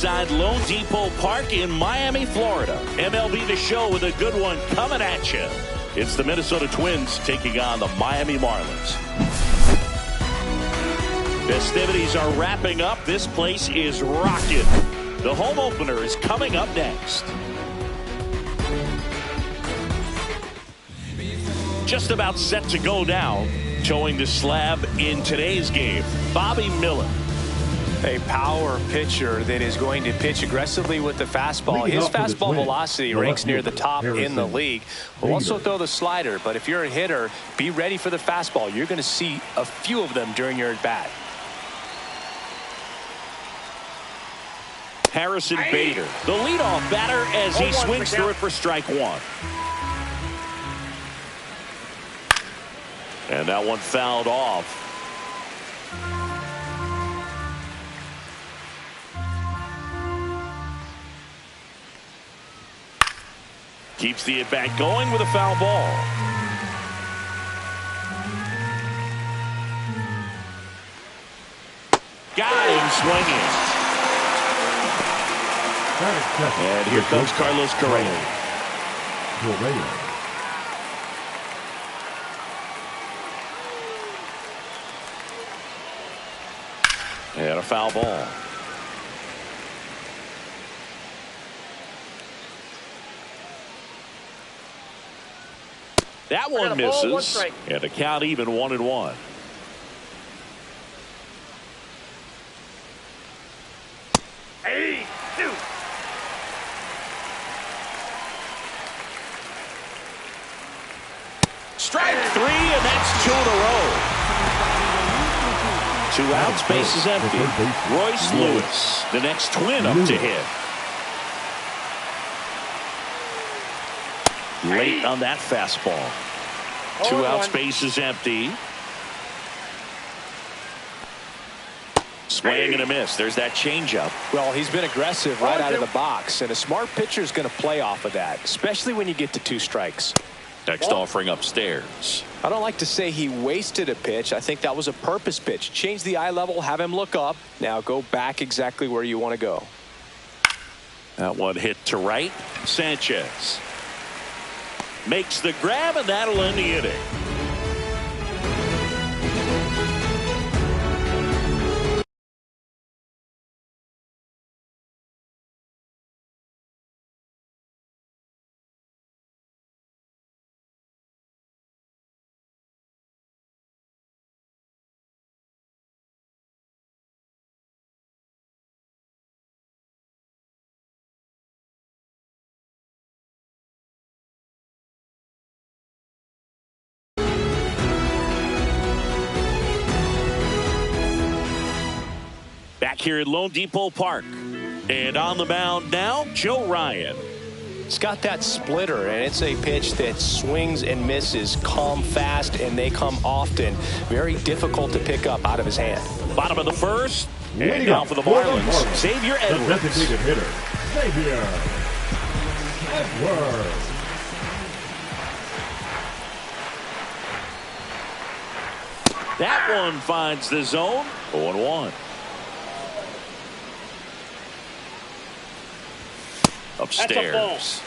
Inside Lone Depot Park in Miami, Florida. MLB The Show with a good one coming at you. It's the Minnesota Twins taking on the Miami Marlins. Festivities are wrapping up. This place is rocking. The home opener is coming up next. Just about set to go now. Towing the slab in today's game, Bobby Miller. A power pitcher that is going to pitch aggressively with the fastball. His fastball velocity ranks near the top in the league. Will also throw the slider, but if you're a hitter, be ready for the fastball. You're going to see a few of them during your at-bat. Harrison Bader, the leadoff batter, as he swings through it for strike one. And that one fouled off. Keeps the at-bat going with a foul ball. Got him swinging. And here comes Carlos Correa. And a foul ball. That one misses, and the count even 1-1. Strike three, and that's 2 in a row. 2 outs, base is empty. Royce Lewis, the next Twin up to hit. Late on that fastball. 2 outs, base is empty. Swing and a miss. There's that changeup. Well, he's been aggressive right out of the box, and a smart pitcher is going to play off of that, especially when you get to 2 strikes. Next offering upstairs. I don't like to say he wasted a pitch. I think that was a purpose pitch. Change the eye level, have him look up. Now go back exactly where you want to go. That one hit to right. Sanchez makes the grab, and that'll end the inning. Back here at Lone Depot Park. And on the mound now, Joe Ryan. It's got that splitter, and it's a pitch that swings and misses, come fast, and they come often. Very difficult to pick up out of his hand. Bottom of the first. And now for the Marlins, Xavier Edwards. The designated hitter, Xavier Edwards. That one finds the zone. 0-1. Upstairs.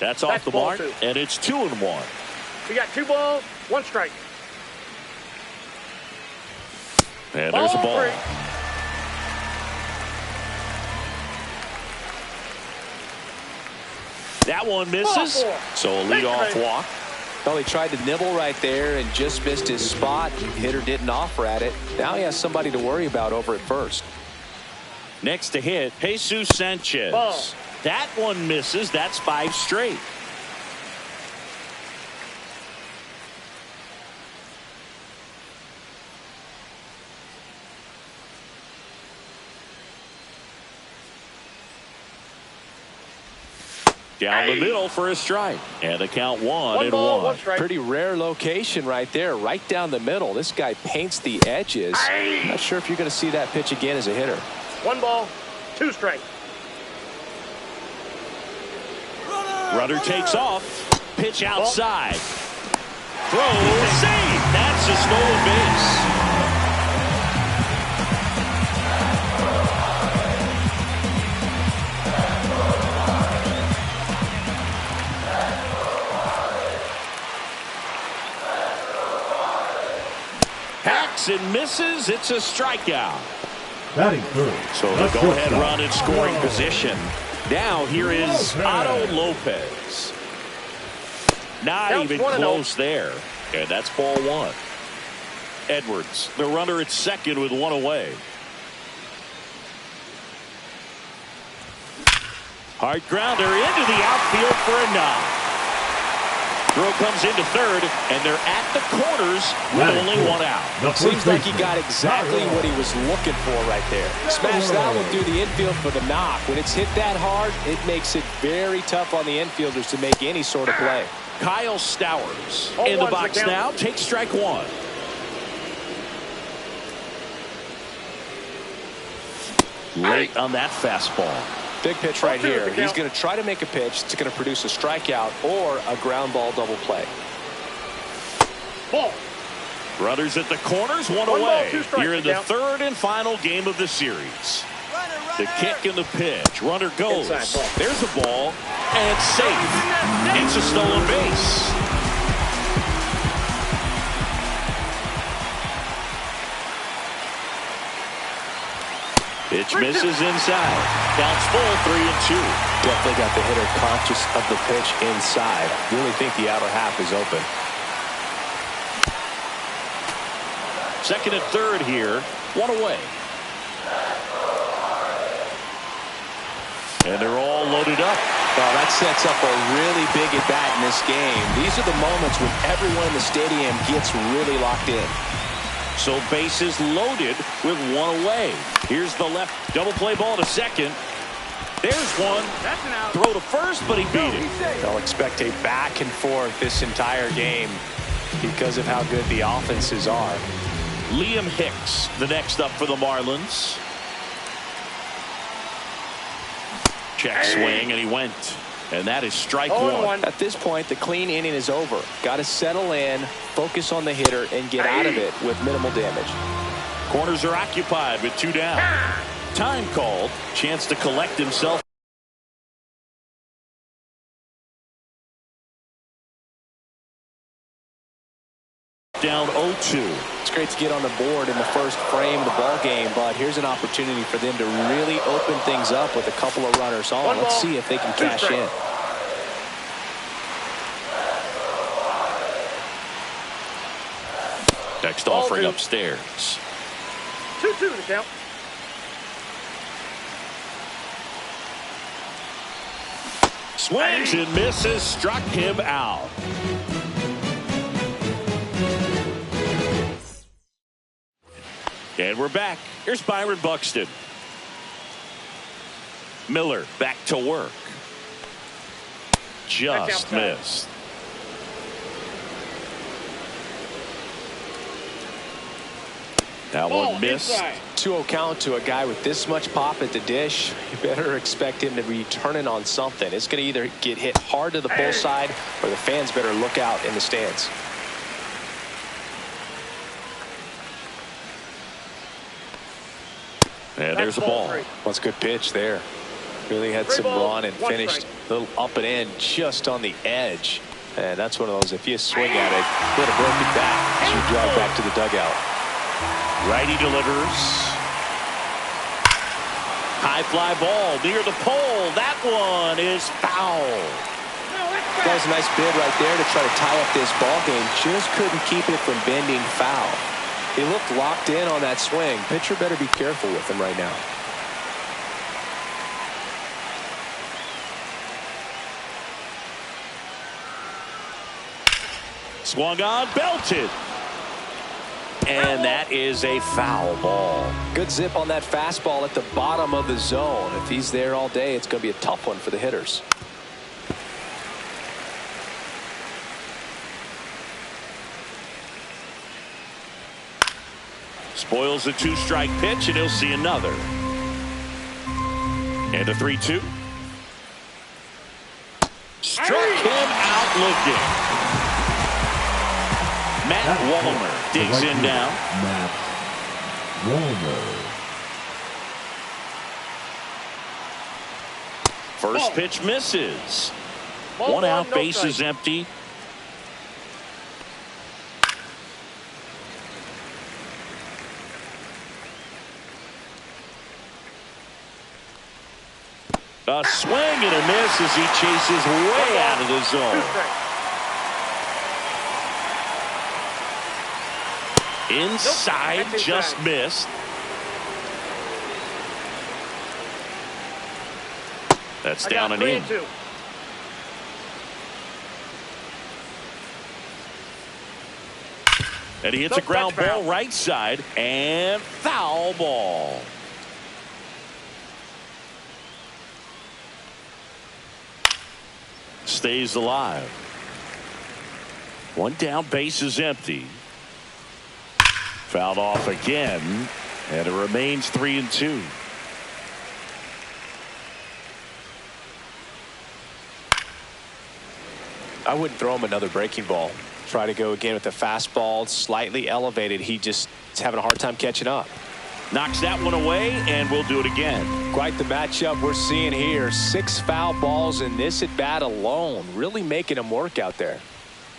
That's off the mark, and it's 2-1. We got 2 balls, 1 strike. And there's a ball. That one misses, so a leadoff walk. Well, he tried to nibble right there and just missed his spot. Hitter didn't offer at it. Now he has somebody to worry about over at first. Next to hit, Jesus Sanchez. Ball. That one misses. That's 5 straight. Down the middle for a strike. And the count 1-1. Pretty rare location right there, right down the middle. This guy paints the edges. Not sure if you're going to see that pitch again as a hitter. 1 ball, 2 strikes. Runner takes off. Pitch outside. Throw, save. That's It's a stolen base. Hacks and misses. It's a strikeout. Batting third. So the go-ahead run in scoring position. Now here is Otto Lopez. Not even close there. And that's ball one. Edwards, the runner at second with one away. Hard grounder into the outfield for a knock. Throw comes into third, and they're at the corners with only one out. Seems like he got exactly what he was looking for right there. Smash that one through the infield for the knock. When it's hit that hard, it makes it very tough on the infielders to make any sort of play. Kyle Stowers in the box now. Takes strike one. Late on that fastball. Big pitch right here. He's going to try to make a pitch that's going to produce a strikeout or a ground ball double play. Ball. Runners at the corners, one away. You're in the third and final game of the series. The kick and the pitch. Runner goes. There's a ball. And safe. It's a stolen base. Pitch misses inside. Counts full, 3-2. Definitely got the hitter conscious of the pitch inside. Really think the outer half is open. Second and third here. One away. And they're all loaded up. Well, that sets up a really big at bat in this game. These are the moments when everyone in the stadium gets really locked in. So bases loaded with one away. Here's the left double play ball to second. There's one. That's an out. Throw to first, but he beat it. They'll expect a back and forth this entire game because of how good the offenses are. Liam Hicks, the next up for the Marlins. Check swing, and he went. And that is strike one. At this point, the clean inning is over. Got to settle in, focus on the hitter, and get out of it with minimal damage. Corners are occupied with two down. Time called. Chance to collect himself. Down 0-2. It's great to get on the board in the first frame of the ball game, but here's an opportunity for them to really open things up with a couple of runners on. Let's see if they can cash in. Next offering upstairs. 2-2 the count. Swings and misses. Struck him out. And we're back. Here's Byron Buxton. Miller back to work. Just missed. That one missed. 2-0 count to a guy with this much pop at the dish. You better expect him to be turning on something. It's going to either get hit hard to the pull side or the fans better look out in the stands. And there's a ball. That's a good pitch there. Really had some run and finished a little up and in just on the edge. And that's one of those, if you swing at it, put a broken back as you drive back to the dugout. Righty delivers. High fly ball near the pole. That one is foul. That was a nice bid right there to try to tie up this ball game. Just couldn't keep it from bending foul. He looked locked in on that swing. Pitcher better be careful with him right now. Swung on, belted. And that is a foul ball. Good zip on that fastball at the bottom of the zone. If he's there all day, it's going to be a tough one for the hitters. Spoils a two-strike pitch, and he'll see another. And a 3-2. Struck him out looking. Matt Wallner digs in now. Matt Wallner. First pitch misses. Ball One out, no bases strike. empty. A swing and a miss as he chases way out of the Two zone. strikes. Inside, Nope, just inside. missed. That's I down got and 3 in. and 2. And he hits Nope, a ground that's ball foul. right side and foul ball. Stays alive. One down, base is empty. Fouled off again, and it remains 3 and 2. I wouldn't throw him another breaking ball. Try to go again with the fastball slightly elevated. He just is having a hard time catching up. Knocks that one away, and we'll do it again. Quite the matchup we're seeing here. 6 foul balls in this at bat alone. Really making him work out there.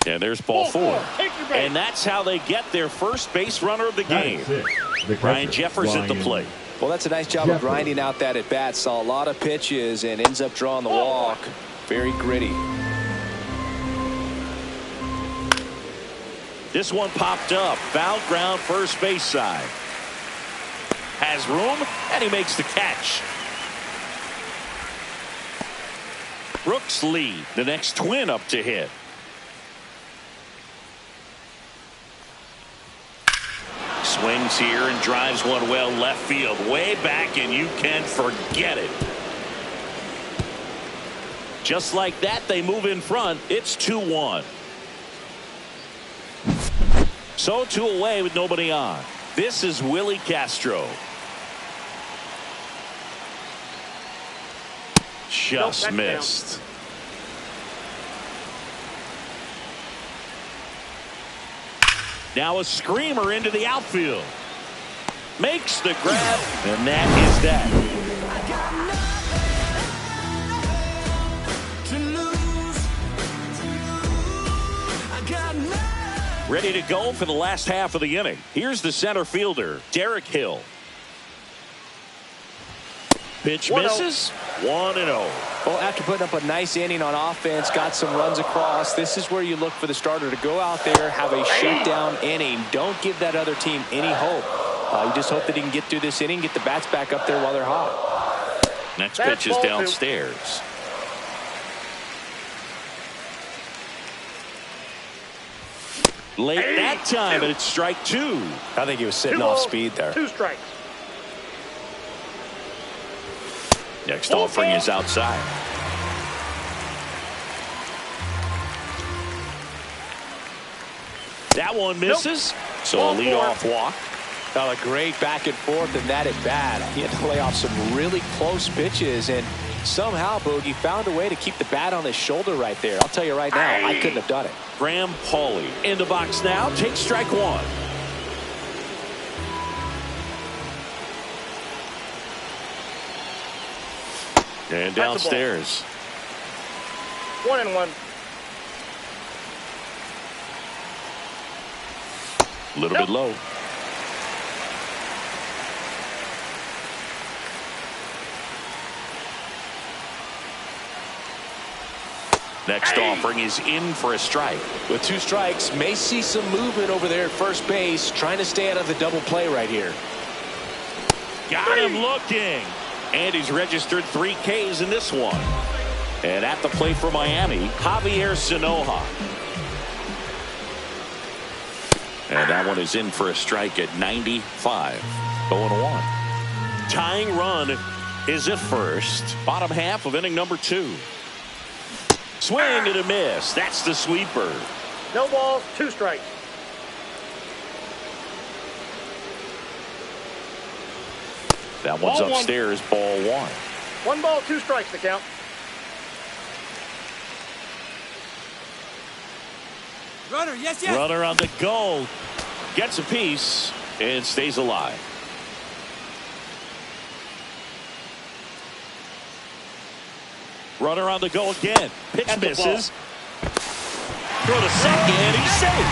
And there's ball 4. Take your base. And that's how they get their first base runner of the game. The Brian Jeffers at the plate. Well, that's a nice job of grinding out that at bat. Saw a lot of pitches and ends up drawing the walk. Very gritty. This one popped up. Foul ground, first base side. Has room, and he makes the catch. Brooks Lee, the next twin up to hit. Swings here and drives one well left field. Way back, and you can forget it. Just like that, they move in front. It's 2-1. So 2 away with nobody on. This is Willie Castro. Just that's missed. Now a screamer into the outfield. Makes the grab, and that is that. Ready to go for the last half of the inning. Here's the center fielder, Derek Hill. Pitch 1-0. misses. 1-0. Well, after putting up a nice inning on offense, got some runs across, this is where you look for the starter to go out there, have a shutdown inning. Don't give that other team any hope. You just hope that he can get through this inning, get the bats back up there while they're hot. Next That's pitch is ball 2. downstairs. Late that time, and it's strike 2. I think he was sitting 2 off balls, speed there. 2 strikes. Next offering is outside. That one misses. So a Ball 4. leadoff walk. Now a great back and forth in that at bat. He had to lay off some really close pitches, and somehow Bogey found a way to keep the bat on his shoulder right there. I'll tell you right now, I couldn't have done it. Graham Pauley in the box now. Takes strike 1. And downstairs. 1-1. A little bit low. Next offering is in for a strike. With 2 strikes, may see some movement over there at first base, trying to stay out of the double play right here. Got him looking. And he's registered 3 Ks in this one. And at the plate for Miami, Javier Sanoja. And that one is in for a strike at 95. 0-1. Tying run is at first. Bottom half of inning number 2. Swing and a miss. That's the sweeper. No balls, 2 strikes. That one's Ball 1. upstairs, ball 1. 1 ball, 2 strikes to count. Runner, yes, yes. Runner on the go. Gets a piece and stays alive. Runner on the go again. Pitch misses. Throw to second. He's safe.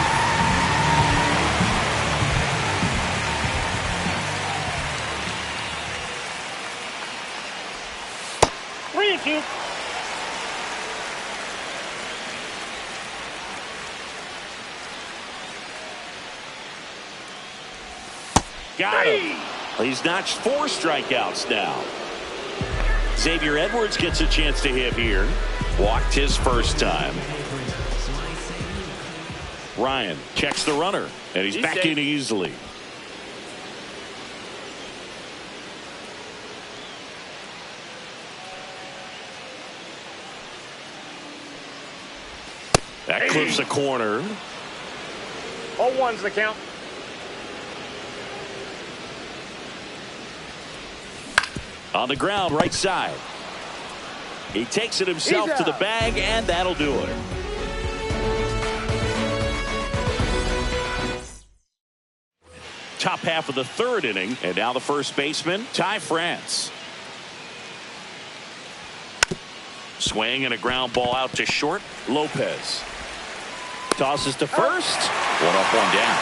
Three and two. Got him. He's notched 4 strikeouts now. Xavier Edwards gets a chance to hit here. Walked his first time. Ryan checks the runner, and he's back in easily. That clips a corner. 0-1's the count. On the ground, right side. He takes it himself to the bag, and that'll do it. Top half of the 3rd inning, and now the first baseman, Ty France. Swing and a ground ball out to short. Lopez tosses to first. 1 up, 1 down.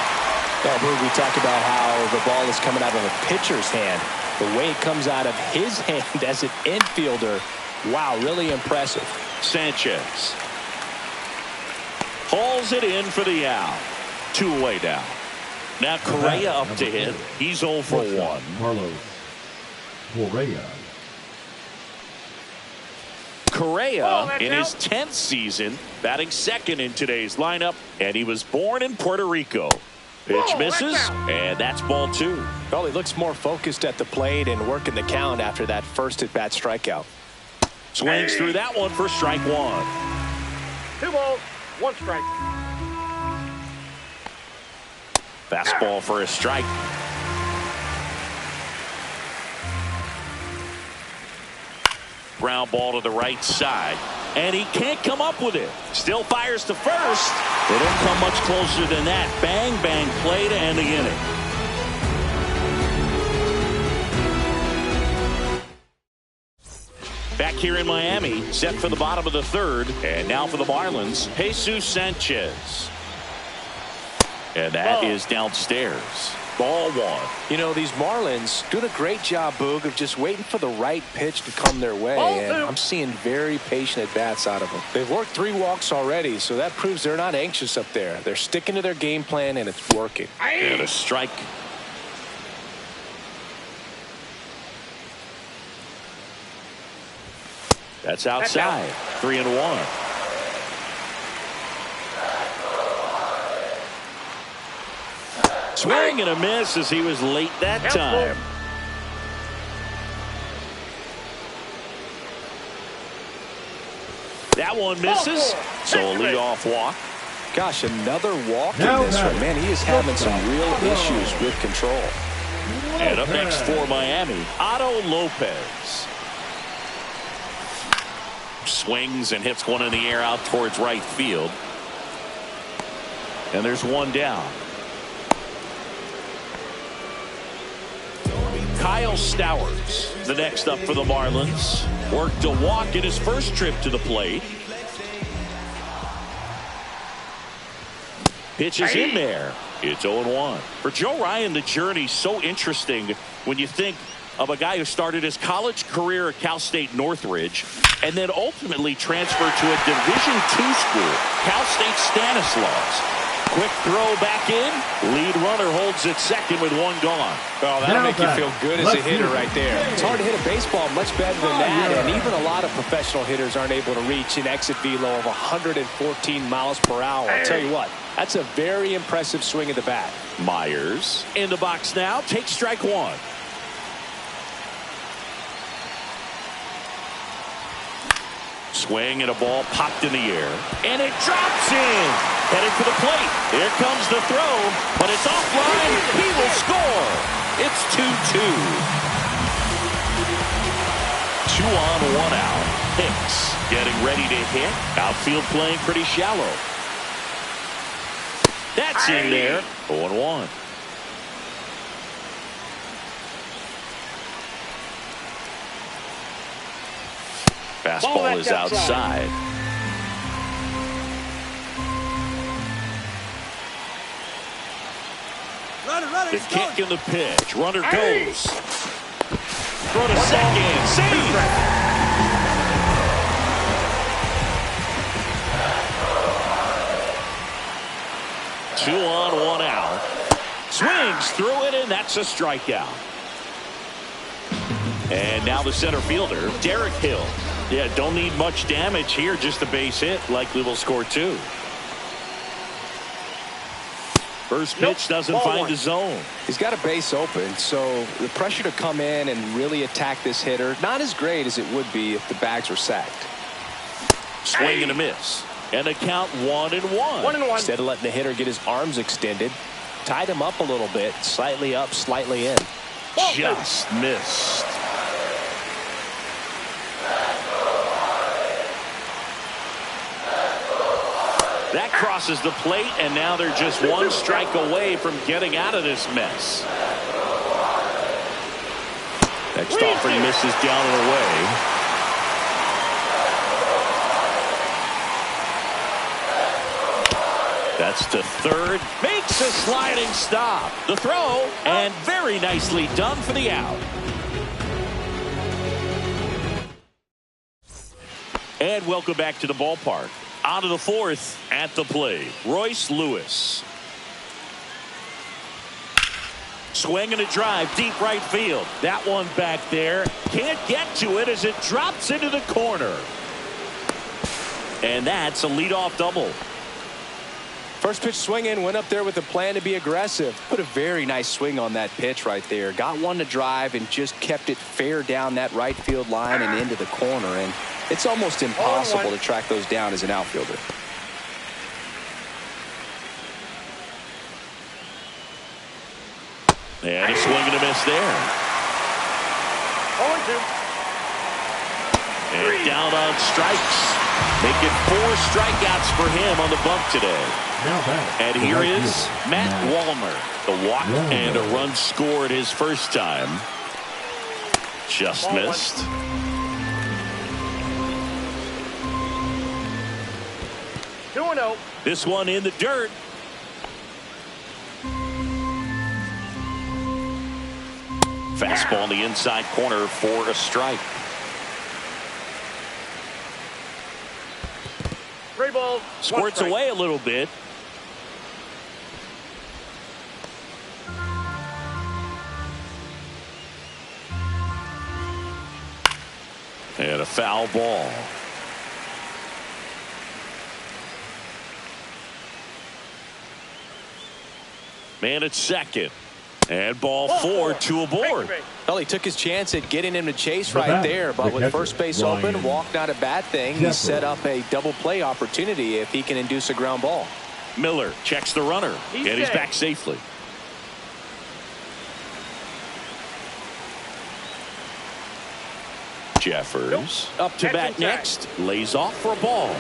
We talked about how the ball is coming out of a pitcher's hand. The way it comes out of his hand as an infielder, wow, really impressive. Sanchez hauls it in for the out. 2 away now. Now Correa up to hit. He's 0 for 1. Carlos Correa. Correa in his 10th season, batting 2nd in today's lineup, and he was born in Puerto Rico. Pitch misses, and that's ball 2. Well, he looks more focused at the plate and working the count after that first at-bat strikeout. Swings through that one for strike 1. 2 balls, 1 strike. Fastball for a strike. Ground ball to the right side, and he can't come up with it. Still fires to first. They don't come much closer than that. Bang, bang play to end the inning. Back here in Miami, set for the bottom of the 3rd, and now for the Marlins, Jesus Sanchez. And that is downstairs. Ball 1. You know, these Marlins doing a great job, Boog, of just waiting for the right pitch to come their way. And I'm seeing very patient at-bats out of them. They've worked 3 walks already, so that proves they're not anxious up there. They're sticking to their game plan, and it's working. And a strike. That's outside. 3-1. Swing and a miss as he was late that time. That one misses. So a leadoff walk. Gosh, another walk in this one. Man, he is having some real issues with control. And up next for Miami, Otto Lopez. Swings and hits one in the air out towards right field. And there's 1 down. Kyle Stowers, the next up for the Marlins, worked a walk in his first trip to the plate. Pitch is in there. It's 0-1. For Joe Ryan, the journey's so interesting when you think of a guy who started his college career at Cal State Northridge and then ultimately transferred to a Division II school, Cal State Stanislaus. Quick throw back in. Lead runner holds it second with 1 gone. Well, that'll make you feel good as a hitter right there. It's hard to hit a baseball much better than that, and even a lot of professional hitters aren't able to reach an exit velo of 114 miles per hour. I'll tell you what, that's a very impressive swing of the bat. Myers in the box now. Takes strike 1. Swing and a ball popped in the air. And it drops in. Headed for the plate. Here comes the throw. But it's offline. He will score. It's 2-2. 2 on, 1 out. Hicks getting ready to hit. Outfield playing pretty shallow. That's in there. 0-1. Fastball is outside. The kick and the pitch. Runner goes. Throw to second. Save. Two on, one out. Swings through it, and that's a strikeout. And now the center fielder, Derek Hill. Yeah, don't need much damage here, just a base hit. Likely will score two. First pitch doesn't find the zone. He's got a base open, so the pressure to come in and really attack this hitter, not as great as it would be if the bags were sacked. Swing and a miss. And a count 1-1. 1-1. Instead of letting the hitter get his arms extended, tied him up a little bit, slightly up, slightly in. Just missed. That crosses the plate, and now they're just one strike away from getting out of this mess. Next offering misses down and away. That's to third. Makes a sliding stop. The throw, and very nicely done for the out. And welcome back to the ballpark. On to the fourth at the plate. Royce Lewis. Swing and a drive, deep right field. That one back there. Can't get to it as it drops into the corner. And that's a leadoff double. First pitch swing in, went up there with a plan to be aggressive. Put a very nice swing on that pitch right there. Got one to drive and just kept it fair down that right field line and into the corner. And it's almost impossible to track those down as an outfielder. And a swing and a miss there. 0-2. And down on strikes. Making 4 strikeouts for him on the bump today. And here is Matt Wallner. The walk and a run scored his first time. Just missed. 2-0. This one in the dirt. Fastball in the inside corner for a strike. 3 balls. Squirts away a little bit. And a foul ball. Man at second. And ball 4, 2 aboard. Well, he took his chance at getting him to chase right there, but with first base open, walk not a bad thing. He set up a double play opportunity if he can induce a ground ball. Miller checks the runner, and he's back safely. Jeffers up to bat next, lays off for a ball.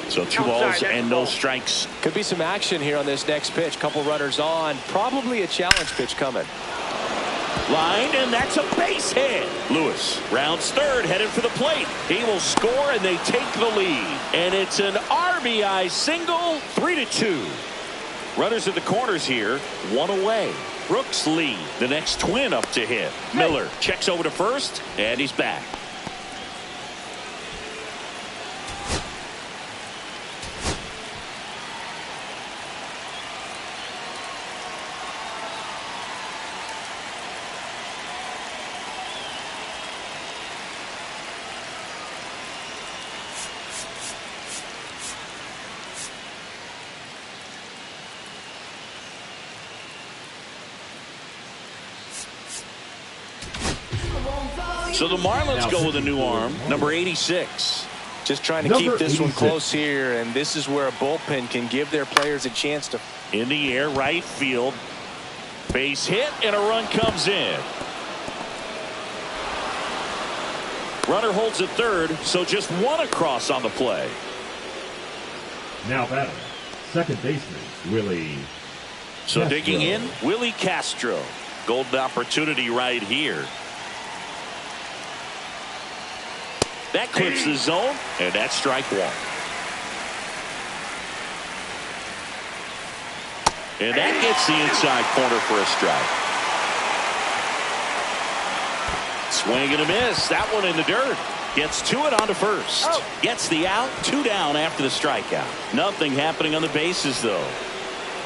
So 2 balls and no strikes. Could be some action here on this next pitch. Couple runners on. Probably a challenge pitch coming. Line, and that's a base hit. Lewis rounds third, headed for the plate. He will score, and they take the lead. And it's an RBI single, 3-2. Runners at the corners here, 1 away. Brooks lead. The next twin up to hit. Miller checks over to first, and he's back. So the Marlins go with a new arm, number 86. Just trying to keep this one close here, and this is where a bullpen can give their players a chance to. In the air, right field. Base hit, and a run comes in. Runner holds at third, so just 1 across on the play. Now batting, second baseman, Willie. So Castro. digging in, Willie Castro. Golden opportunity right here. That clips the zone, and that's strike one. And that gets the inside corner for a strike. Swing and a miss. That one in the dirt. Gets to it onto first. Oh. Gets the out. 2 down after the strikeout. Nothing happening on the bases, though.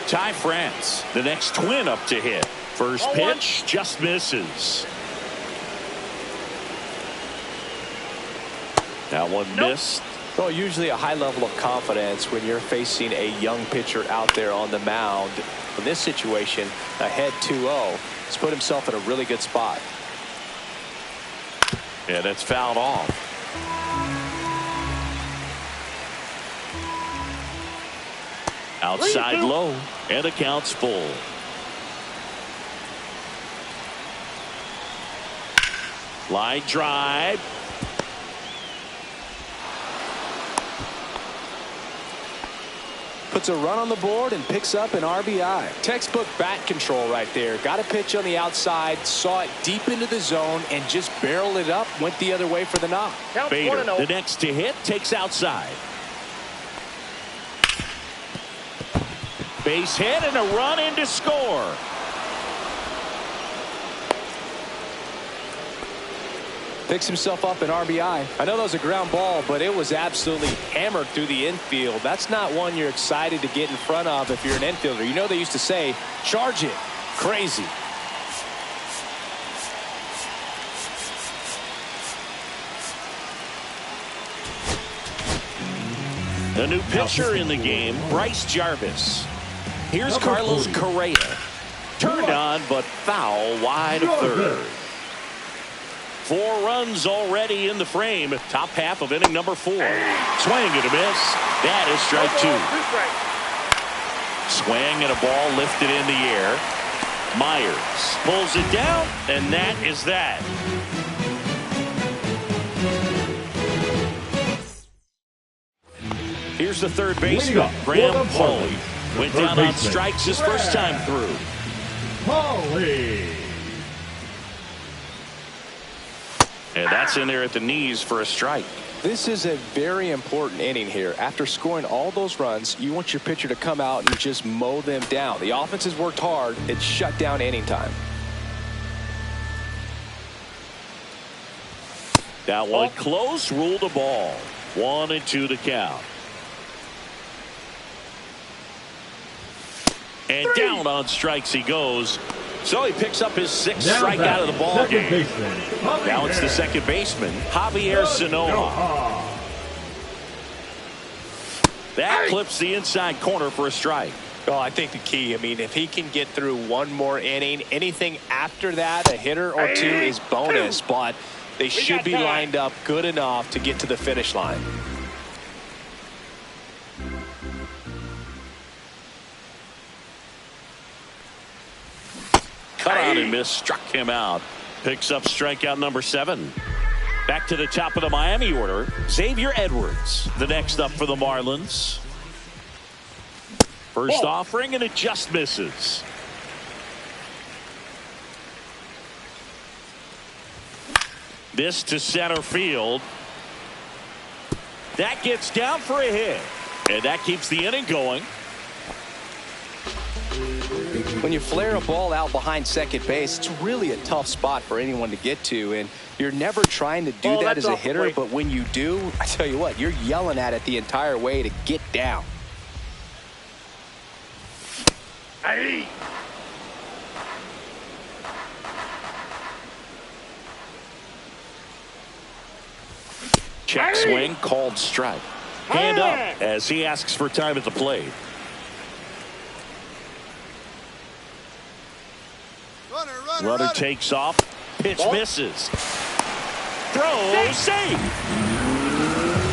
Ty France, the next twin up to hit. First pitch just misses. That one missed. Well, usually a high level of confidence when you're facing a young pitcher out there on the mound. In this situation, ahead 2-0. He's put himself in a really good spot. And it's fouled off. Outside low, and the count's full. Line drive. Puts a run on the board and picks up an RBI. Textbook bat control right there. Got a pitch on the outside, saw it deep into the zone, and just barreled it up. Went the other way for the knock. Bader, the next to hit, takes outside. Base hit and a run in to score. Picks himself up an RBI. I know that was a ground ball, but it was absolutely hammered through the infield. That's not one you're excited to get in front of if you're an infielder. You know they used to say, charge it. Crazy. The new pitcher in the game, Bryce Jarvis. Here's Carlos Correa. Turned on, but foul wide of third. 4 runs already in the frame. Top half of inning number 4. Swing and a miss. That is strike 2. Swing and a ball lifted in the air. Myers pulls it down, and that is that. Here's the third baseman, Graham Pauly. Went down on strikes his first time through. Pauly. And that's in there at the knees for a strike. This is a very important inning here. After scoring all those runs, you want your pitcher to come out and just mow them down. The offense has worked hard. It's shut down inning time. That one close, ruled a ball. 1-2 the count. And down on strikes he goes. So he picks up his 6th strikeout of the ball game. Now it's the second baseman, Javier Sanoja. That clips the inside corner for a strike. Oh, I think the key, I mean, if he can get through one more inning, anything after that, a hitter or 2 is bonus, but they should be lined up good enough to get to the finish line. Cut out and miss, struck him out. Picks up strikeout number 7. Back to the top of the Miami order, Xavier Edwards, the next up for the Marlins. First offering, and it just misses. This to center field. That gets down for a hit, and that keeps the inning going. When you flare a ball out behind second base, it's really a tough spot for anyone to get to, and you're never trying to do that as a hitter, but when you do, I tell you what, you're yelling at it the entire way to get down. Check swing, called strike. Hand up as he asks for time at the plate. Runner takes off. Pitch misses. Throw, save.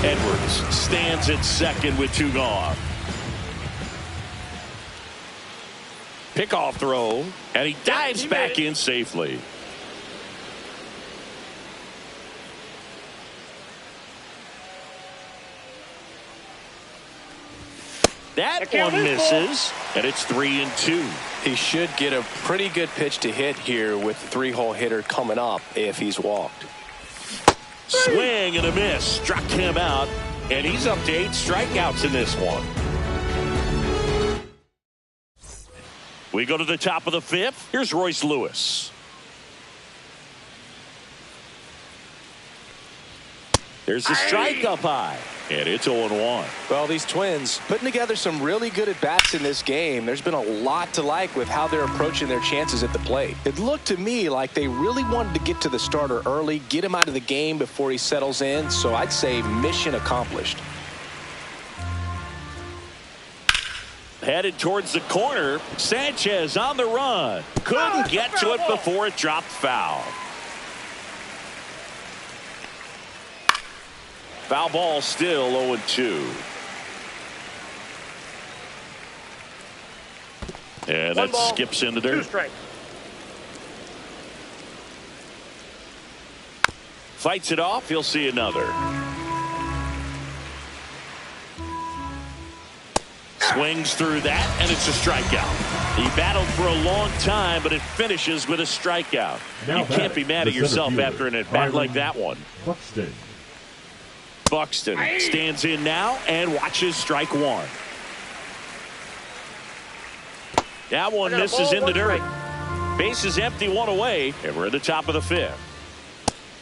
Edwards stands at second with 2 gone. Pickoff throw, and he dives back in safely. That one misses, and it's 3-2. He should get a pretty good pitch to hit here with the 3-hole hitter coming up if he's walked. Swing and a miss. Struck him out, and he's up to 8 strikeouts in this one. We go to the top of the 5th. Here's Royce Lewis. There's a strike up high, and it's 0-1. Well, these Twins putting together some really good at-bats in this game. There's been a lot to like with how they're approaching their chances at the plate. It looked to me like they really wanted to get to the starter early, get him out of the game before he settles in, so I'd say mission accomplished. Headed towards the corner. Sanchez on the run. Couldn't get to it before it dropped foul. Foul ball still 0-2. And that skips into dirt. 2 strikes. Fights it off. He'll see another. Swings through that, and it's a strikeout. He battled for a long time, but it finishes with a strikeout. You can't be mad at yourself after an at-bat like that one. Buxton stands in now and watches strike 1. That one misses in the dirt. Base is empty, 1 away, and we're at the top of the 5th.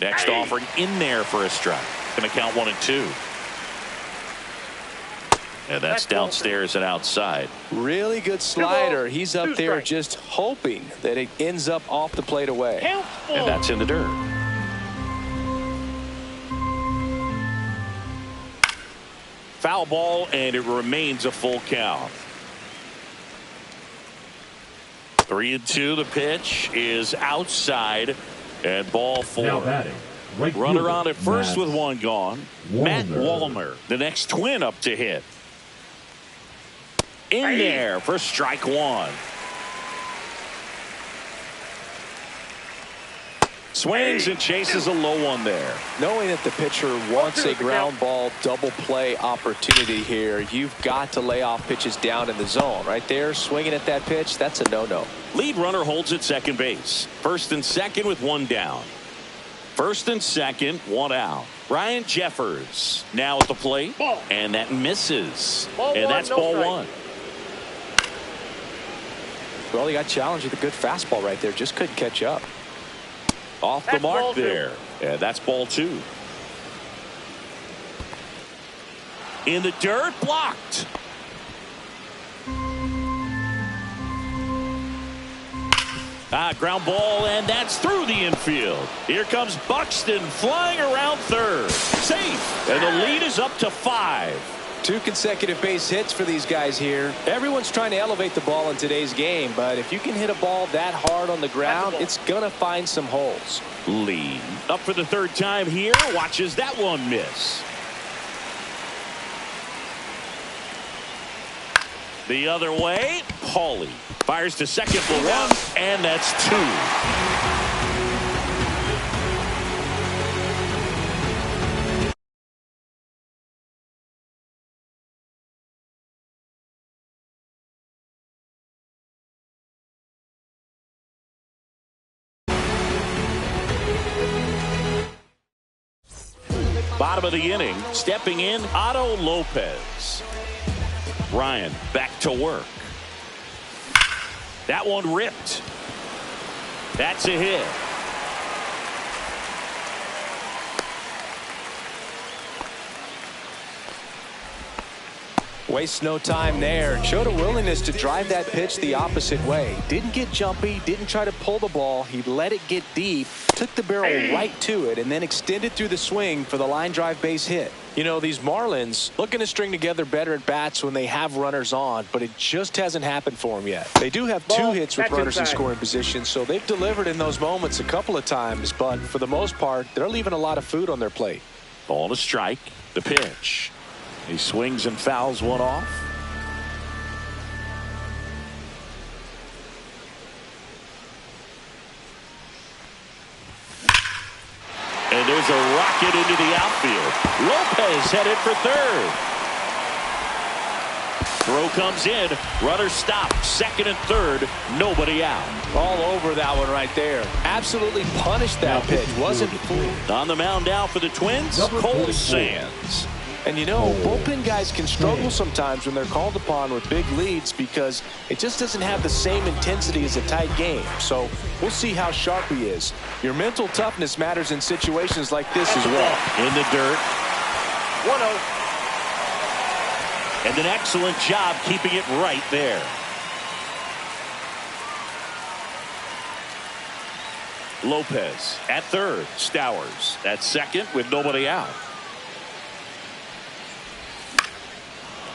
Next offering in there for a strike. Going to count 1-2. And that's downstairs and outside. Really good slider. He's up there just hoping that it ends up off the plate away. And that's in the dirt. Foul ball, and it remains a full count. 3-2. The pitch is outside, and ball 4. Now batting. Runner on at first with 1 gone. Matt Wallner, the next Twin up to hit. In there for strike 1. Swings and chases a low one there. Knowing that the pitcher wants a ground ball double play opportunity here, you've got to lay off pitches down in the zone. Right there, swinging at that pitch, that's a no-no. Lead runner holds at second base. First and second with 1 down. First and second, 1 out. Ryan Jeffers now at the plate, and that misses. And that's ball 1. Well, he got challenged with a good fastball right there. Just couldn't catch up. Off the mark there. And that's ball 2. In the dirt, blocked. Ground ball, and that's through the infield. Here comes Buxton flying around third. Safe. And the lead is up to 5. 2 consecutive base hits for these guys here. Everyone's trying to elevate the ball in today's game, but if you can hit a ball that hard on the ground, it's going to find some holes. Lee up for the 3rd time here. Watches that one miss. The other way, Paulie fires to second for 1, and that's 2. Bottom of the inning, stepping in, Otto Lopez. Ryan back to work. That one ripped. That's a hit. Wastes no time there. Showed a willingness to drive that pitch the opposite way. Didn't get jumpy, didn't try to pull the ball. He let it get deep, took the barrel right to it, and then extended through the swing for the line drive base hit. You know, these Marlins looking to string together better at bats when they have runners on, but it just hasn't happened for them yet. They do have 2 hits with runners in scoring position, so they've delivered in those moments a couple of times, but for the most part, they're leaving a lot of food on their plate. Ball to strike. The pitch. He swings and fouls one off. And there's a rocket into the outfield. Lopez headed for third. Throw comes in. Runner stopped. Second and third. Nobody out. All over that one right there. Absolutely punished that pitch. Wasn't fooled. On the mound now for the Twins, Cole Sands. And you know, bullpen guys can struggle sometimes when they're called upon with big leads because it just doesn't have the same intensity as a tight game. So we'll see how sharp he is. Your mental toughness matters in situations like this as well. In the dirt. 1-0. And an excellent job keeping it right there. Lopez at third. Stowers at second with nobody out.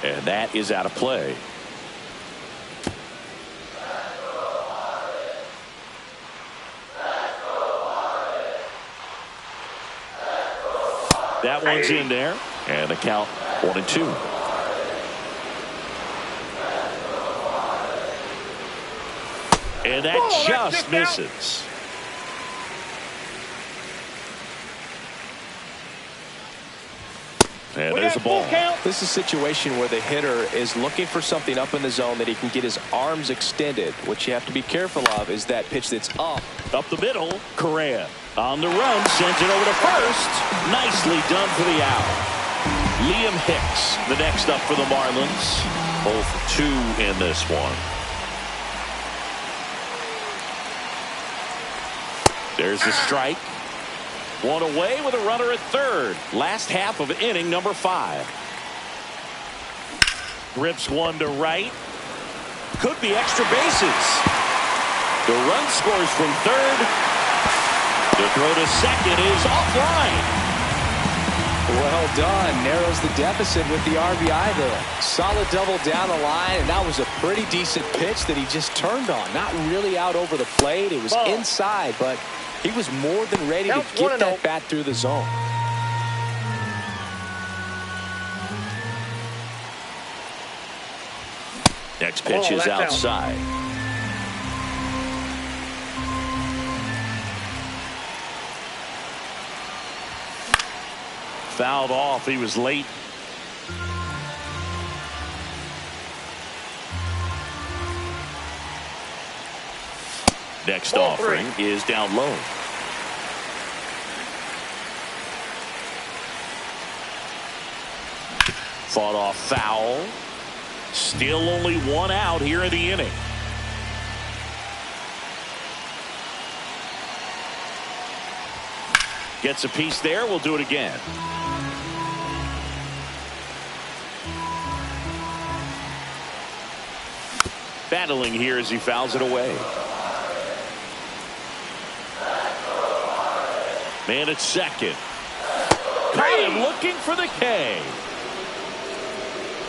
And that is out of play. That one's in there. And the count 1-2. And that just misses. And there's the ball. This is a situation where the hitter is looking for something up in the zone that he can get his arms extended. What you have to be careful of is that pitch that's up the middle. Correa on the run, sends it over to first. Nicely done for the out. Liam Hicks, the next up for the Marlins. Both 2 in this one. There's the strike. One away with a runner at third. Last half of inning number 5. Rips one to right. Could be extra bases. The run scores from third. The throw to second is offline. Well done. Narrows the deficit with the RBI there. Solid double down the line, and that was a pretty decent pitch that he just turned on. Not really out over the plate. It was inside, but he was more than ready to get that bat through the zone. Next pitch is outside. Fouled off. He was late. Next offering is down low. Fought off foul. Still only one out here in the inning. Gets a piece there. We'll do it again. Battling here as he fouls it away. Man at second. Caught him looking for the K.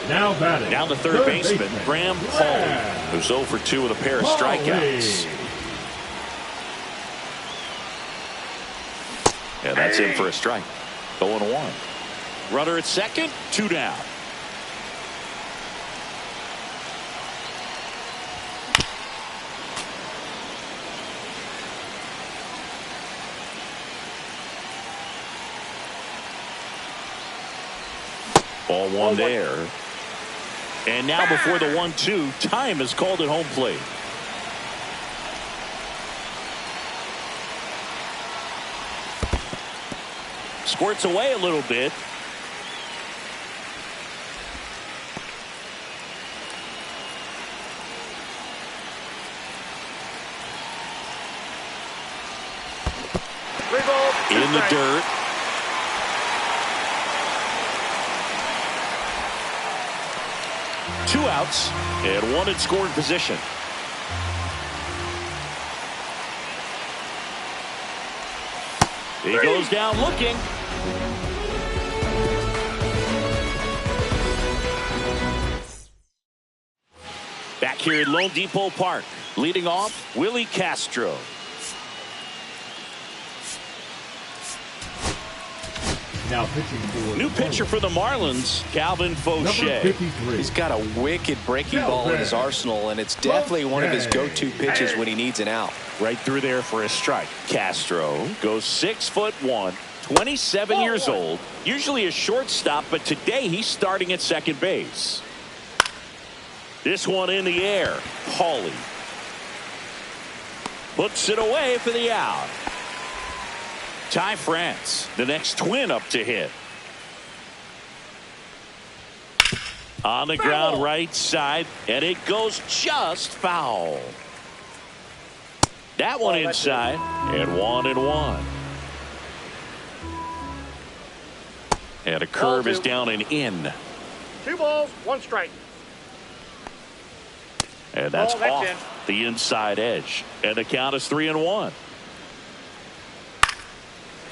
Now batting. Down the third baseman, Graham Pauley, who's 0 for 2 with a pair of strikeouts. And that's in for a strike. 0-1. Runner at second, 2 down. Ball one there. And now before the 1-2, time is called at home plate. Squirts away a little bit. In the dirt. Two outs and one in scoring position. He goes down looking. Back here at Lone Depot Park, leading off, Willie Castro. Now pitching for new pitcher for the Marlins, Calvin Fauché. He's got a wicked breaking ball in his arsenal, and it's definitely one of his go-to pitches when he needs an out. Right through there for a strike. Castro goes 6'1", 27 years old, usually a shortstop, but today he's starting at second base. This one in the air. Hawley puts it away for the out. Ty France, the next Twin up to hit. On the ground right side, and it goes just foul. That one inside, and 1-1. And a curve is down and in. 2 balls, 1 strike. And that's off the inside edge. And the count is 3-1.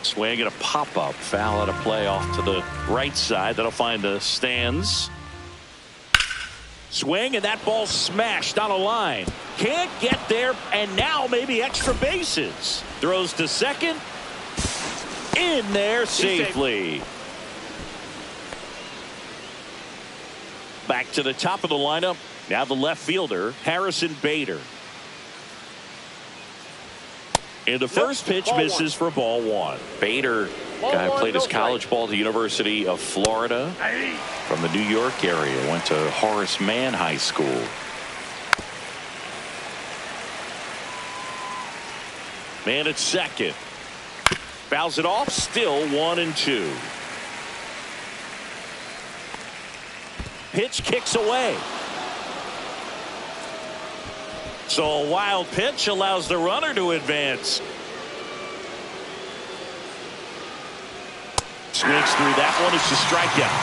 Swing and a pop-up. Foul at a play off to the right side. That'll find the stands. Swing, and that ball smashed on a line. Can't get there, and now maybe extra bases. Throws to second. In there safely. Back to the top of the lineup. Now the left fielder, Harrison Bader. And the first pitch misses for ball 1. Bader, guy who played his college ball at the University of Florida. From the New York area. Went to Horace Mann High School. Man at second. Fouls it off. Still 1-2. Pitch kicks away. So a wild pitch allows the runner to advance. Swings through that one. It's a strikeout.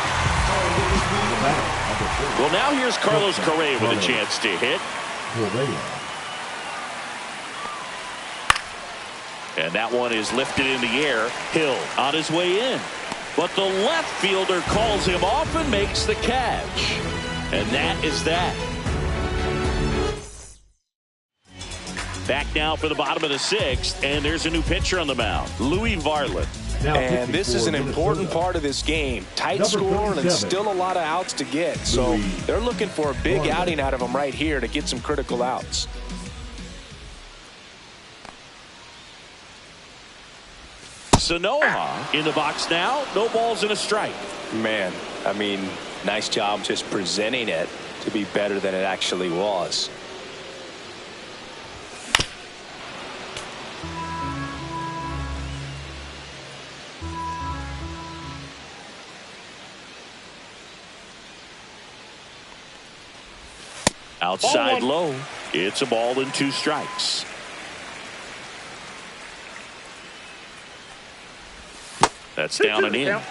Well, now here's Carlos Correa with a chance to hit. And that one is lifted in the air. Hill on his way in. But the left fielder calls him off and makes the catch. And that is that. Back now for the bottom of the 6th, and there's a new pitcher on the mound, Louis Varland. And this is an important part of this game. Tight score and still a lot of outs to get. So they're looking for a big outing out of him right here to get some critical outs. Sanoha in the box now. No balls and a strike. Man, I mean, nice job just presenting it to be better than it actually was. Outside low. It's a ball and 2 strikes. That's down and in.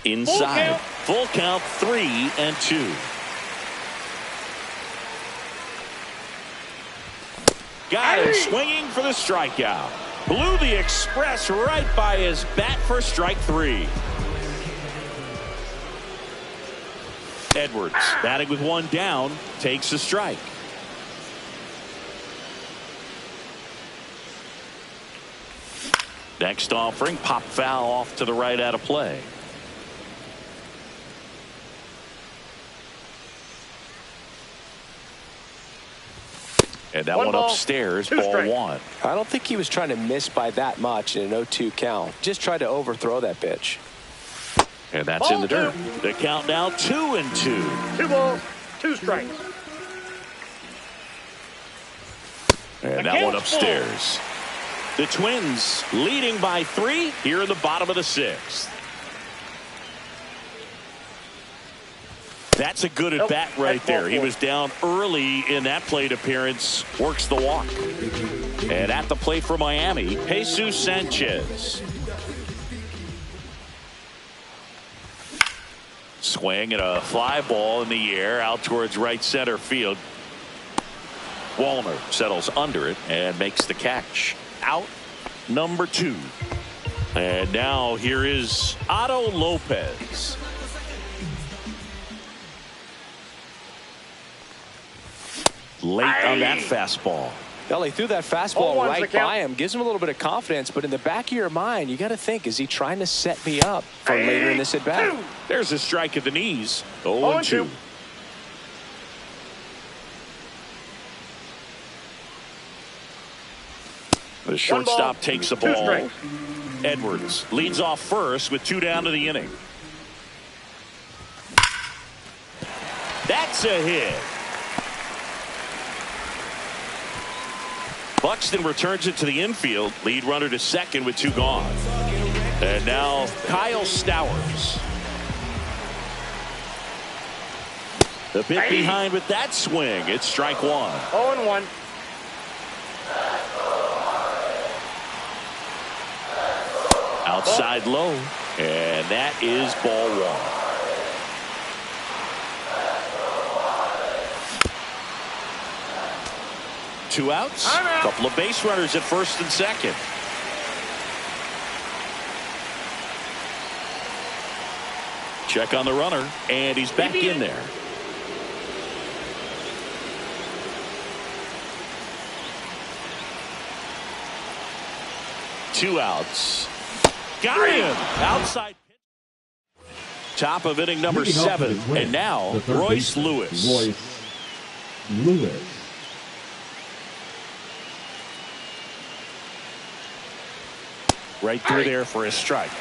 Inside. Full count 3-2. Got him swinging for the strikeout. Blew the express right by his bat for strike 3. Edwards batting with 1 down takes a strike. Next offering, pop foul off to the right out of play. And that one upstairs, ball 1. I don't think he was trying to miss by that much in an 0-2 count. Just tried to overthrow that pitch. And that's in the dirt. The count now 2-2. 2 balls, 2 strikes. And that one upstairs. The Twins leading by 3 here in the bottom of the 6th. That's a good at bat right there. He was down early in that plate appearance. Works the walk. And at the plate for Miami, Jesus Sanchez. Swing and a fly ball in the air out towards right center field. Wallner settles under it and makes the catch. Out number 2. And now here is Otto Lopez. Late on that fastball. Well, he threw that fastball right by him. Gives him a little bit of confidence, but in the back of your mind, you got to think, is he trying to set me up for later in this at bat? There's a strike at the knees. 0-2. The shortstop takes the ball. strikes. Edwards leads off first with 2 down to the inning. That's a hit. Buxton returns it to the infield. Lead runner to second with 2 gone. And now Kyle Stowers. A bit behind with that swing. It's strike 1. 0-1. Outside low. And that is ball 1. Two outs. A couple of base runners at first and second. Check on the runner, and he's back in there. Two outs. Got him. Outside. Top of inning number 7. And now Royce Lewis. Right through there for a strike.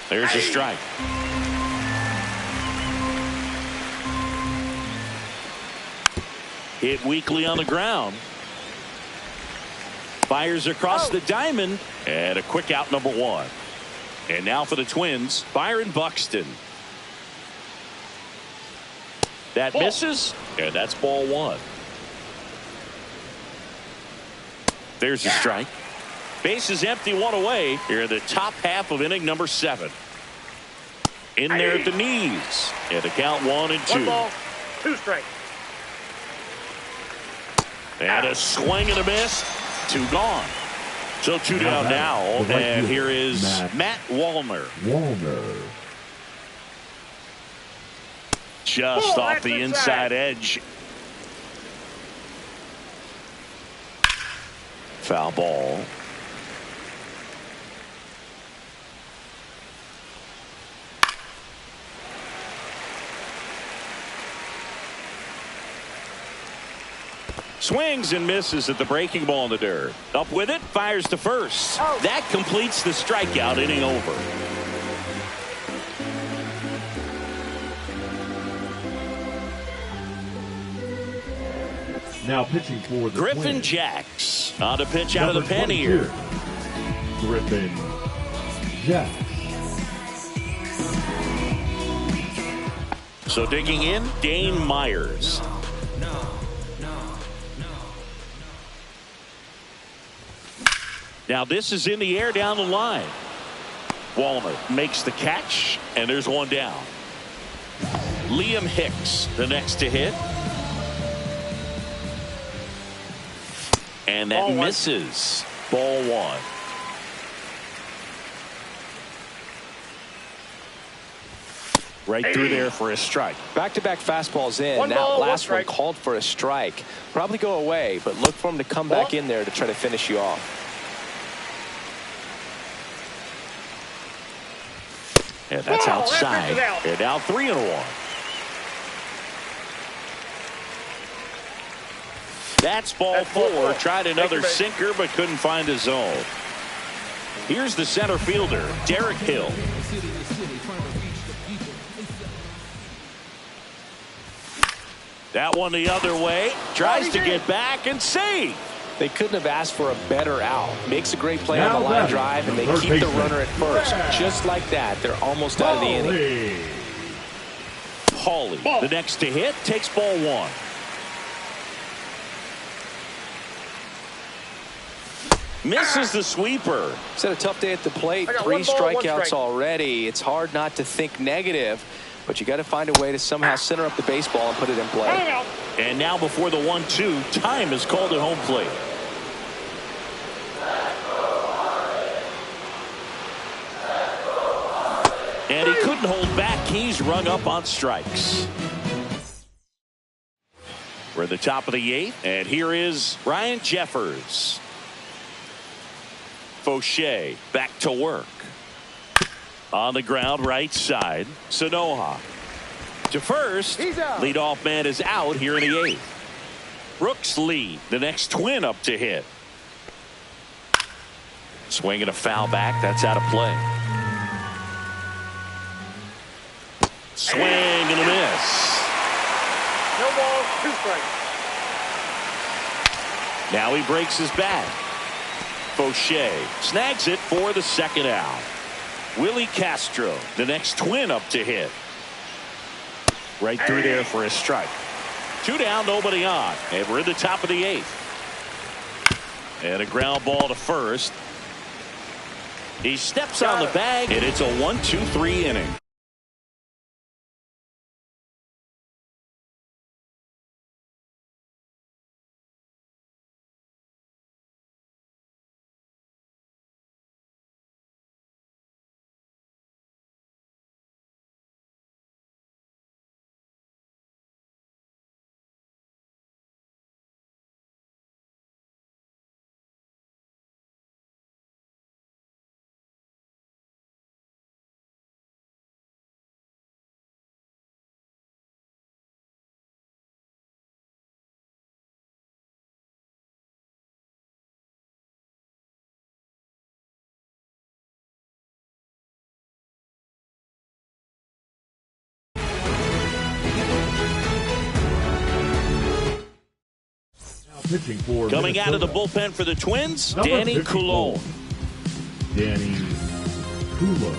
There's a strike. Hit weakly on the ground. Fires across the diamond. And a quick out, number 1. And now for the Twins, Byron Buxton. That misses. And that's ball 1. There's a strike. Base is empty, 1 away. Here in the top half of inning number 7. In there at the knees. And the count 1-2. 1 ball, 2 strikes. And a swing and a miss. 2 gone. So 2 down now. And here is Matt Wallner. Just off the inside edge. Foul ball. Swings and misses at the breaking ball in the dirt. Up with it, fires to first. That completes the strikeout, inning over. Now pitching for the Griffin Twins. Jacks on to pitch out of the pen here. Griffin Jacks. So digging in, Dane Myers. Now this is in the air down the line. Wallner makes the catch, and there's 1 down. Liam Hicks, the next to hit. And that misses. Ball 1. Right through there for a strike. Back-to-back fastballs in. One That ball, last one one strike. called for a strike. Probably go away, but look for him to come back in there to try to finish you off. And that's outside. And now 3-1. That's ball 4. Tried another sinker, but couldn't find a zone. Here's the center fielder, Derek Hill. That one the other way. Tries to get back and save. They couldn't have asked for a better out. Makes a great play on the line drive, and they keep the runner at first. Just like that, they're almost out of the inning. Hawley, the next to hit, takes ball 1. Misses the sweeper. It's had a tough day at the plate. 3 strikeouts already. It's hard not to think negative, but you got to find a way to somehow center up the baseball and put it in play. And now before the 1-2, time is called at home plate. And he couldn't hold back. He's rung up on strikes. We're at the top of the 8th, and here is Ryan Jeffers. Fauché back to work. On the ground, right side. Sanoha to first. Leadoff man is out here in the 8th. Brooks Lee, the next Twin up to hit. Swinging a foul back. That's out of play. Swing and a miss. No balls, 2 strikes. Now he breaks his bat. Fauché snags it for the second out. Willie Castro, the next Twin up to hit. Right through there for a strike. 2 down, nobody on. And we're in the top of the 8th. And a ground ball to first. He steps on the bag, and it's a 1-2-3 inning. Pitching for Coming out of the bullpen for the Twins, Danny Coulombe. Danny Coulombe.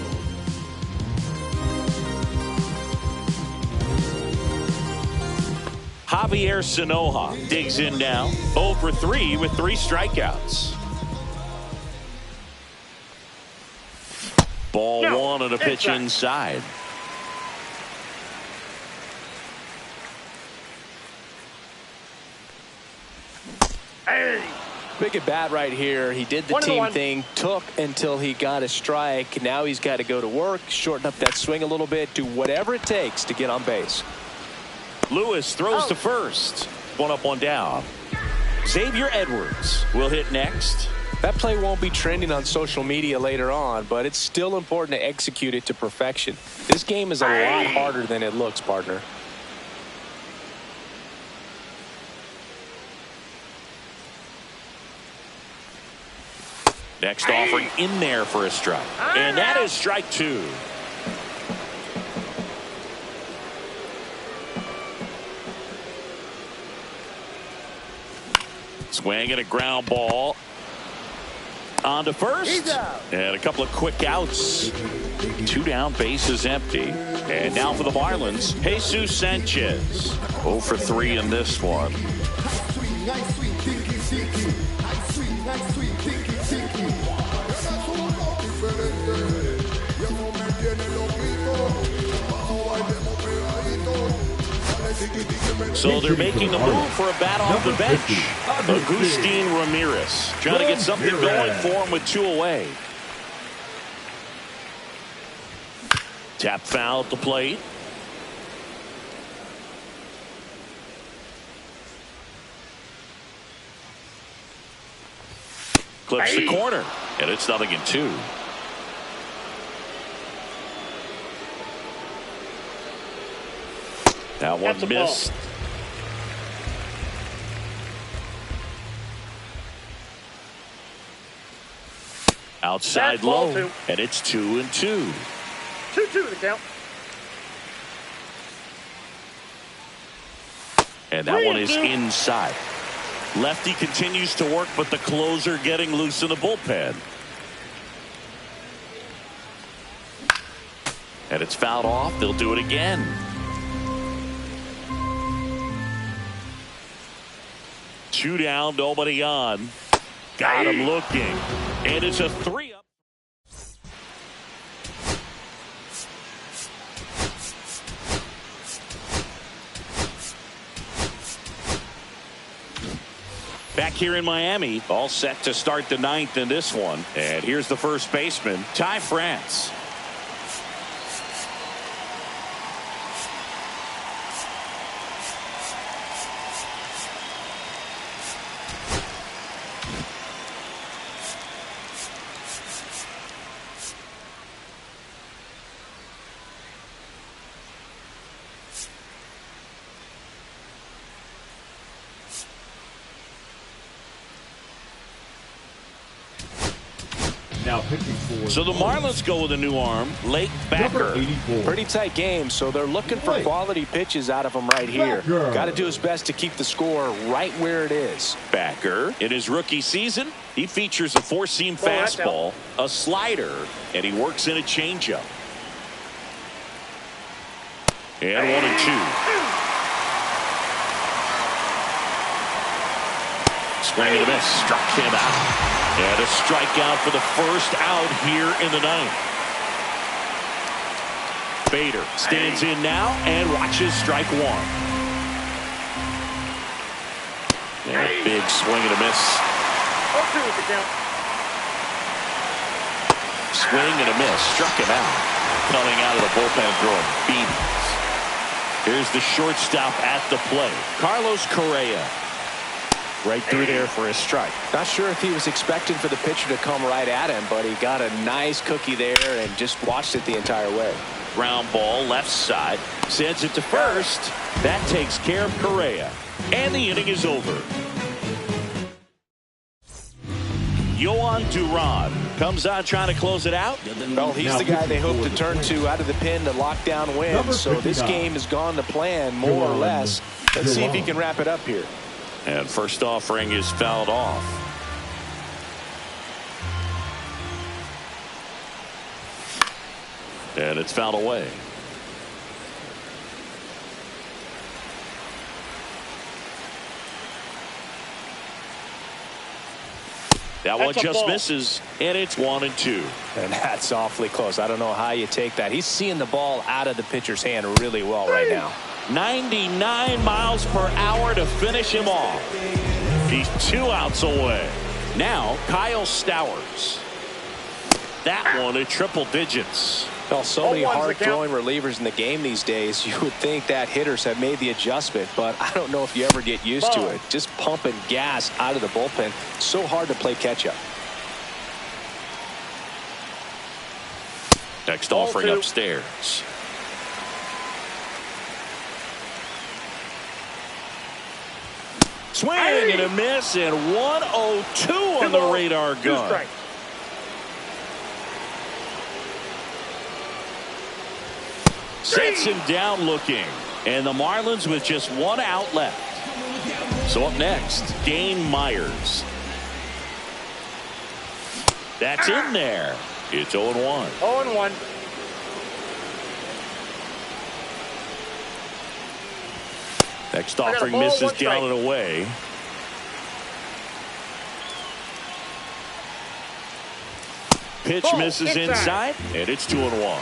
Javier Sanoja digs in now. 0 for 3 with 3 strikeouts. Ball 1 on a pitch inside. Big at bat right here. He did the team thing, took until he got a strike. Now he's got to go to work, shorten up that swing a little bit, do whatever it takes to get on base. Lewis throws to first. 1 up, 1 down. Xavier Edwards will hit next. That play won't be trending on social media later on, but it's still important to execute it to perfection. This game is a lot harder than it looks, partner. Next offering in there for a strike. And that is strike 2. Swing and a ground ball. On to first. And a couple of quick outs. 2 down, bases empty. And now for the Marlins, Jesus Sanchez. 0 for 3 in this one. So they're making a move for a bat off the bench. Agustin Ramirez trying to get something going for him with 2 away. Tap foul at the plate. Clips the corner, and it's 0-2. That one missed. Outside low, and it's 2-2. 2-2 the count. And that one is inside. Lefty continues to work, but the closer getting loose in the bullpen. And it's fouled off. They'll do it again. Two down, nobody on. Got him looking. And it's a 3-up. Back here in Miami, all set to start the 9th in this one. And here's the first baseman, Ty France. Now pitching for So the Marlins go with a new arm, Lake Backer. Pretty tight game, so they're looking for quality pitches out of him right here. Got to do his best to keep the score right where it is. Backer, in his rookie season, he features a four-seam fastball, a slider, and he works in a changeup. And 1-2. Swing and a miss, struck him out. And a strikeout for the first out here in the ninth. Bader stands in now and watches strike one. And a big swing and a miss. 0-2 with the count. Swing and a miss, struck him out. Coming out of the bullpen throwing beans. Here's the shortstop at the plate, Carlos Correa. Right through there for a strike. Not sure if he was expecting for the pitcher to come right at him, but he got a nice cookie there and just watched it the entire way. Ground ball left side, sends it to first. That takes care of Correa, and the inning is over. Yohan Duran comes on trying to close it out. Well, he's the guy they hope to turn to out of the pen to lock down wins. So this game has gone to plan more or less. Let's see if he can wrap it up here. And first offering is fouled off. And it's fouled away. That one just misses, and it's 1-2. And that's awfully close. I don't know how you take that. He's seeing the ball out of the pitcher's hand really well right now. 99 miles per hour to finish him off. He's 2 outs away. Now Kyle Stowers. That one at triple digits. Well, so many hard-throwing relievers in the game these days. You would think that hitters have made the adjustment, but I don't know if you ever get used to it. Just pumping gas out of the bullpen. So hard to play catch-up. Next offering upstairs. Swing and a miss, and 1-0-2 on the radar gun. Sets him down looking, and the Marlins with just 1 out left. So up next, Dane Myers. That's in there. It's 0-1. 0-1. Next offering misses down and away. Pitch misses inside, and it's 2-1.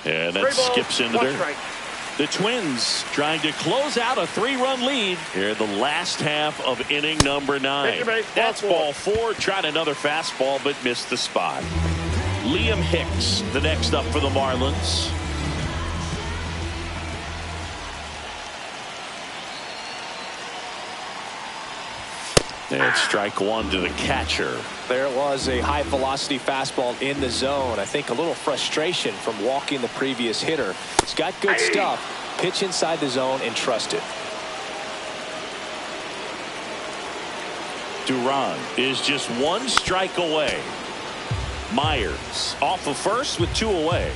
And that skips into dirt. The Twins trying to close out a 3-run lead here in the last half of inning number 9. That's ball 4. Tried another fastball, but missed the spot. Liam Hicks, the next up for the Marlins. And strike one to the catcher. There was a high velocity fastball in the zone. I think a little frustration from walking the previous hitter. He's got good stuff. Pitch inside the zone and trust it. Duran is just 1 strike away. Myers off of first with 2 away.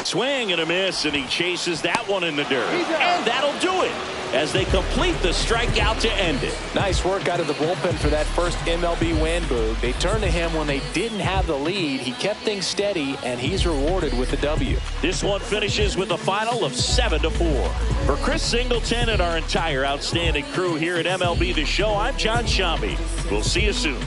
Swing and a miss, and he chases that one in the dirt. And that'll do it as they complete the strikeout to end it. Nice work out of the bullpen for that first MLB win, Boog. They turned to him when they didn't have the lead. He kept things steady, and he's rewarded with the W. This one finishes with a final of 7-4. For Chris Singleton and our entire outstanding crew here at MLB The Show, I'm John Shambi. We'll see you soon.